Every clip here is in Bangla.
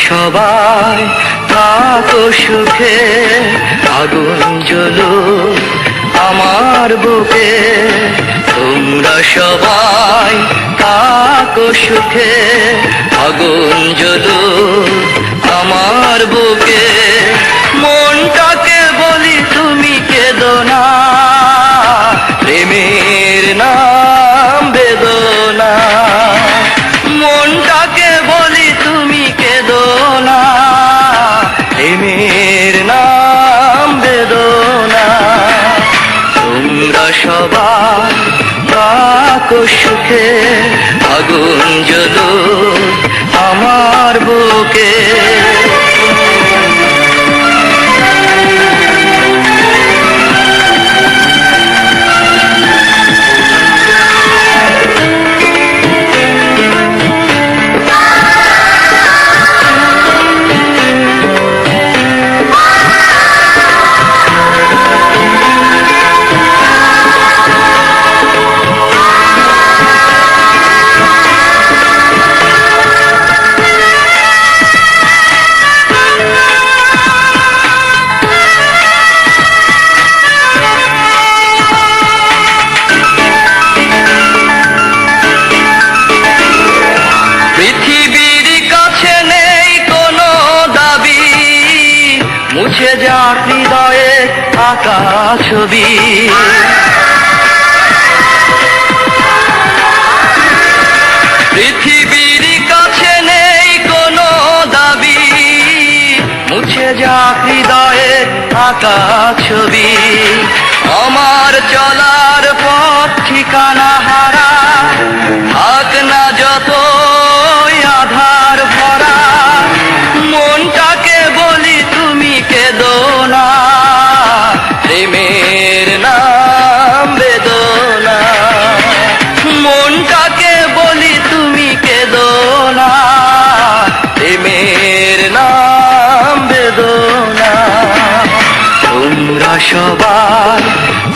সবাই থাকো সুখে, আগুন জ্বলুক আমার বুকে। তোমরা সবাই থাকো সুখে, আগুন জ্বলুক আমার বুকে। মনটাকে বলি তুমি কেঁদো না, প্রেমের নাম বেদনা। মনটাকে বলি তুমি কেঁদো না, প্রেমের নাম বেদনা। তোমরা সবাই থাকো সুখে, আগুন জ্বলুক আমার বুকে। মুছে যা হৃদয়ে আঁকা ছবি, পৃথিবীর কাছে নেই কোনো দাবি। মুছে যা হৃদয়ে আঁকা ছবি, আমার চলার পথ ঠিকানা হারা, থাক না যত আধার ভরা। মনটাকে বলি তুমি কেঁদো না, প্রেমের নাম বেদনা। মনটাকে বলি তুমি কেঁদো না, প্রেমের নাম বেদনা। তোমরা সবাই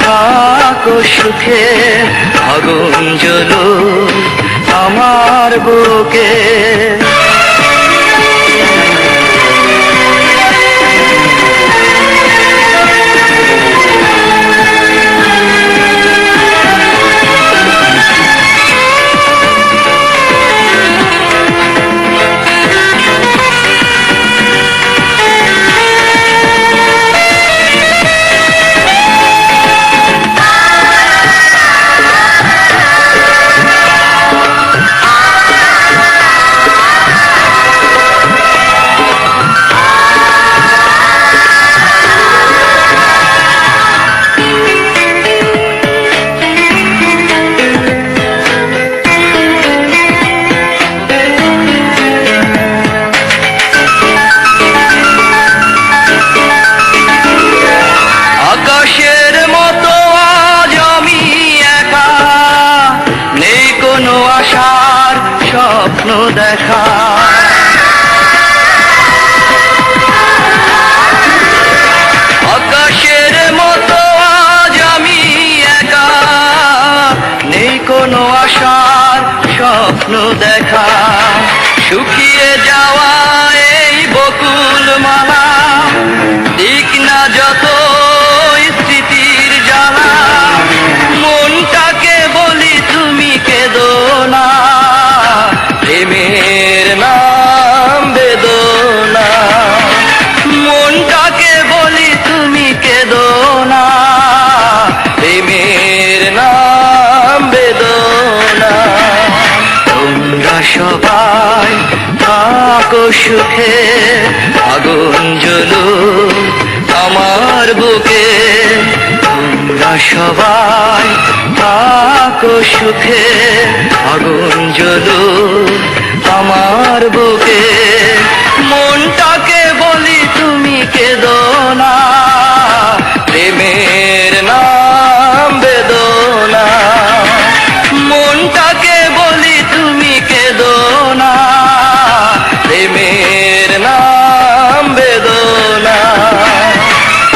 থাকো সুখে, আগুন জ্বলুক আমার বুকে। স্বপ্ন দেখা আকাশের মতো আজ আমি একা, নেই কোনো আশার স্বপ্ন দেখা। শুকিয়ে যাওয়া এই বকুল মালা, দিক না যত স্মৃতির জ্বালা। মনটাকে বলি তুমি কেঁদো না, প্রেমের নাম বেদনা। মনটাকে বলি তুমি কেঁদো না, প্রেমের নাম বেদনা। তোমরা সবাই থাকো সুখে, আগুন জ্বলুক আমার বুকে। তোমরা সবাই থাকো সুখে, আগুন জ্বলুক আমার বুকে। মনটাকে বলি তুমি কেঁদো না, প্রেমের নাম বেদনা। মনটাকে বলি তুমি কেঁদো না, প্রেমের নাম বেদনা।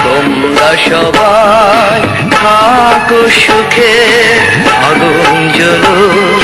তোমরা সবাই থাকো সুখে, আগুন জ্বলুক